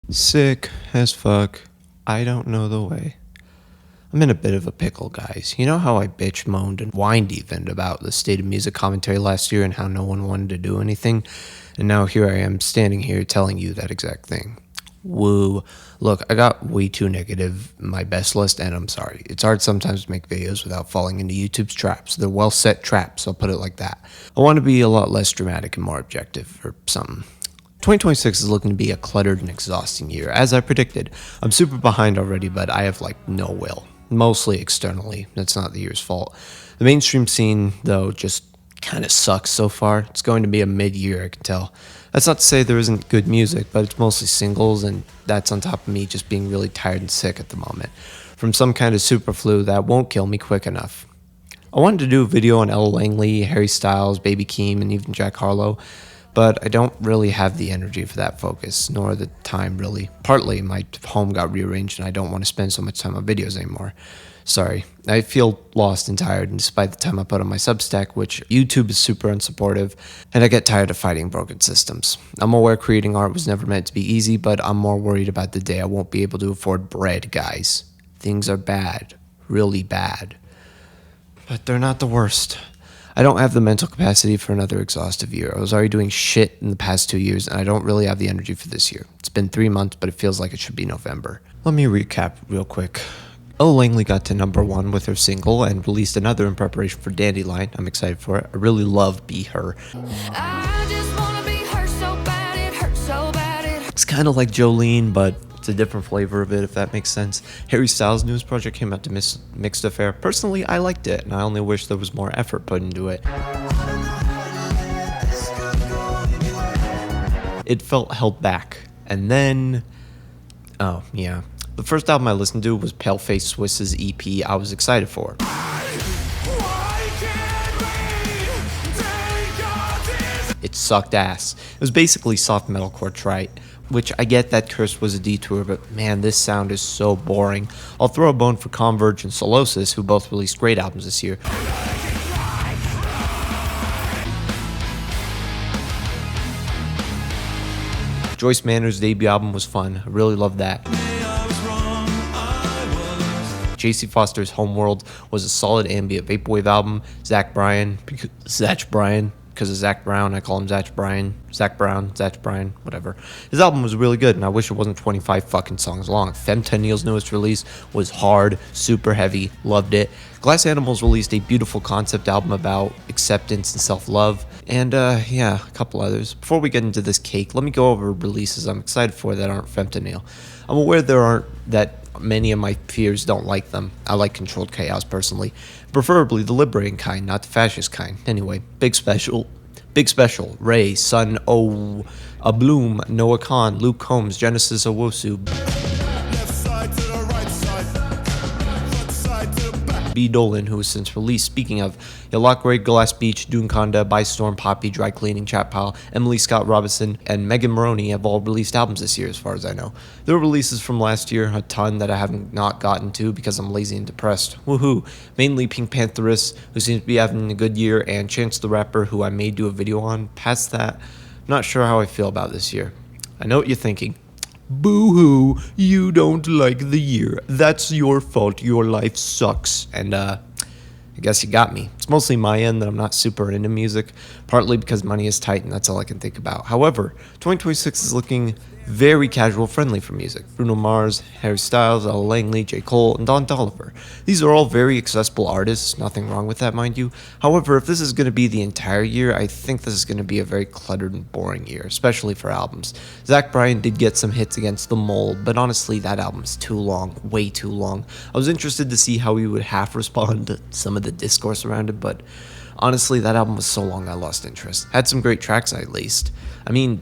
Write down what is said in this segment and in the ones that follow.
Sick as fuck. I don't know the way. I'm in a bit of a pickle, guys. You know how I bitch, moaned, and whined even about the state of music commentary last year and how no one wanted to do anything? And now here I am standing here telling you that exact thing. Woo. Look, I got way too negative in my best list, and I'm sorry. It's hard sometimes to make videos without falling into YouTube's traps. They're well set traps, I'll put it like that. I want to be a lot less dramatic and more objective, or something. 2026 is looking to be a cluttered and exhausting year, as I predicted. I'm super behind already, but I have no will. Mostly externally. That's not the year's fault. The mainstream scene, though, just kind of sucks so far. It's going to be a mid-year, I can tell. That's not to say there isn't good music, but it's mostly singles, and that's on top of me just being really tired and sick at the moment. From some kind of super flu that won't kill me quick enough. I wanted to do a video on Ella Langley, Harry Styles, Baby Keem, and even Jack Harlow, but I don't really have the energy for that focus, nor the time really. Partly, my home got rearranged and I don't want to spend so much time on videos anymore. Sorry, I feel lost and tired, and despite the time I put on my Substack, which YouTube is super unsupportive, and I get tired of fighting broken systems. I'm aware creating art was never meant to be easy, but I'm more worried about the day I won't be able to afford bread, guys. Things are bad, really bad. But they're not the worst. I don't have the mental capacity for another exhaustive year. I was already doing shit in the past 2 years, and I don't really have the energy for this year. It's been 3 months, but it feels like it should be November. Let me recap real quick. Ella Langley got to #1 with her single and released another in preparation for Dandelion. I'm excited for it. I really love Be Her. I just wanna be her so bad, it hurts so bad. It's kind of like Jolene, but it's a different flavor of it, if that makes sense. Harry Styles' newest project came out to Mixed Affair. Personally, I liked it, and I only wish there was more effort put into it. It felt held back. And then, oh yeah, the first album I listened to was Paleface Swiss's EP I was excited for. It sucked ass. It was basically soft metalcore trite, which I get that Curse was a detour, but man, this sound is so boring. I'll throw a bone for Converge and Solosis, who both released great albums this year. Joyce Manor's debut album was fun. I really loved that. JC Foster's Homeworld was a solid ambient vaporwave album. Zach Bryan, because of Zach Brown, I call him Zach Bryan, whatever. His album was really good, and I wish it wasn't 25 fucking songs long. Femtennial's newest release was hard, super heavy, loved it. Glass Animals released a beautiful concept album about acceptance and self-love, and yeah, a couple others. Before we get into this cake, let me go over releases I'm excited for that aren't Femtennial. I'm aware there aren't that many of my peers don't like them. I like Controlled Chaos personally, preferably the liberating kind, not the fascist kind. Anyway, Big Special, Ray, Sun O, A Bloom, Noah Khan, Luke Combs, Genesis Owosu, B. Dolan, who was since released. Speaking of, Yalak Ray, Glass Beach, Dune Conda, By Storm, Poppy, Dry Cleaning, Chat Pile, Emily Scott Robinson, and Megan Maroney have all released albums this year, as far as I know. There were releases from last year, a ton that I haven't not gotten to because I'm lazy and depressed. Woohoo! Mainly Pink Pantheress, who seems to be having a good year, and Chance the Rapper, who I may do a video on. Past that, I'm not sure how I feel about this year. I know what you're thinking. Boo-hoo, you don't like the year. That's your fault. Your life sucks. And, I guess you got me. It's mostly my end that I'm not super into music, partly because money is tight and that's all I can think about. However, 2026 is looking very casual friendly for music. Bruno Mars, Harry Styles, Ella Langley, J. Cole, and Don Toliver. These are all very accessible artists, nothing wrong with that, mind you. However, if this is going to be the entire year, I think this is going to be a very cluttered and boring year, especially for albums. Zach Bryan did get some hits against the mold, but honestly, that album's too long, way too long. I was interested to see how he would half respond to some of the discourse around it, but honestly, that album was so long I lost interest. Had some great tracks at least. I mean,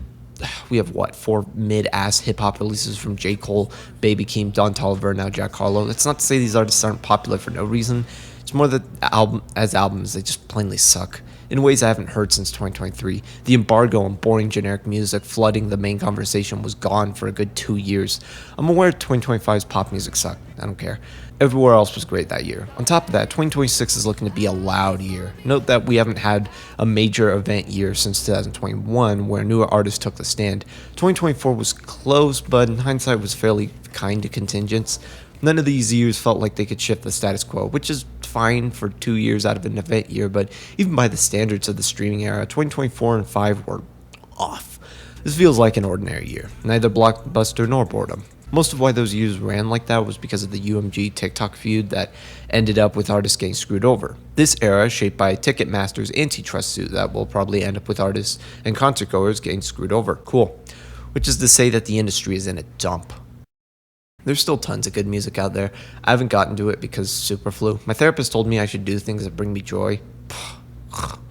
we have 4 mid-ass hip-hop releases from J. Cole, Baby Keem, Don Toliver, now Jack Harlow. That's not to say these artists aren't popular for no reason. It's more that albums, they just plainly suck. in ways I haven't heard since 2023. The embargo on boring generic music flooding the main conversation was gone for a good 2 years. I'm aware 2025's pop music sucked. I don't care. Everywhere else was great that year. On top of that, 2026 is looking to be a loud year. Note that we haven't had a major event year since 2021 where newer artists took the stand. 2024 was close, but in hindsight was fairly kind of contingent. None of these years felt like they could shift the status quo, which is fine for 2 years out of an event year, but even by the standards of the streaming era, 2024 and 5 were off. This feels like an ordinary year, neither blockbuster nor boredom. Most of why those years ran like that was because of the UMG TikTok feud that ended up with artists getting screwed over. This era is shaped by Ticketmaster's antitrust suit that will probably end up with artists and concert goers getting screwed over. Cool. Which is to say that the industry is in a dump. There's still tons of good music out there. I haven't gotten to it because superflu. My therapist told me I should do things that bring me joy.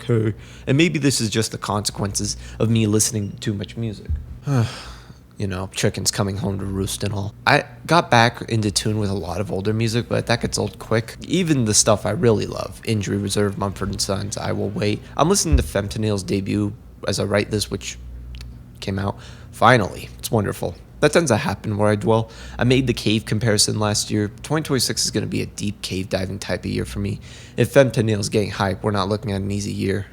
Okay. And maybe this is just the consequences of me listening to too much music. You know, chickens coming home to roost and all. I got back into tune with a lot of older music, but that gets old quick. Even the stuff I really love, Injury Reserve, Mumford & Sons, I Will Wait. I'm listening to Fentanyl's debut as I write this, which came out. Finally, it's wonderful. That tends to happen where I dwell. I made the cave comparison last year. 2026 is going to be a deep cave diving type of year for me. If Fentanyl is getting hype, we're not looking at an easy year.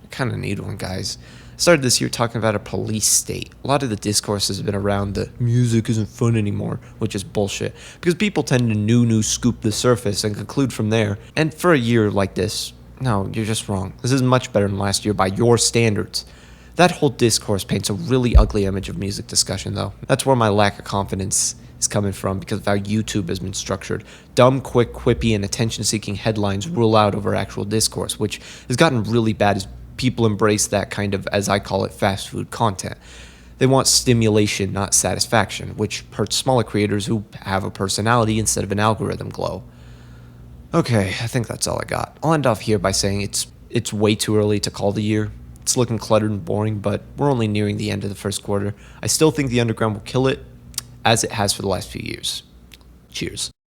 I kind of need one, guys. I started this year talking about a police state. A lot of the discourse has been around the music isn't fun anymore, which is bullshit. Because people tend to new scoop the surface and conclude from there. And for a year like this, no, you're just wrong. This is much better than last year by your standards. That whole discourse paints a really ugly image of music discussion, though. That's where my lack of confidence is coming from because of how YouTube has been structured. Dumb, quick, quippy, and attention-seeking headlines rule out over actual discourse, which has gotten really bad as people embrace that kind of, as I call it, fast food content. They want stimulation, not satisfaction, which hurts smaller creators who have a personality instead of an algorithm glow. Okay, I think that's all I got. I'll end off here by saying it's way too early to call the year. It's looking cluttered and boring, but we're only nearing the end of the first quarter. I still think the underground will kill it, as it has for the last few years. Cheers.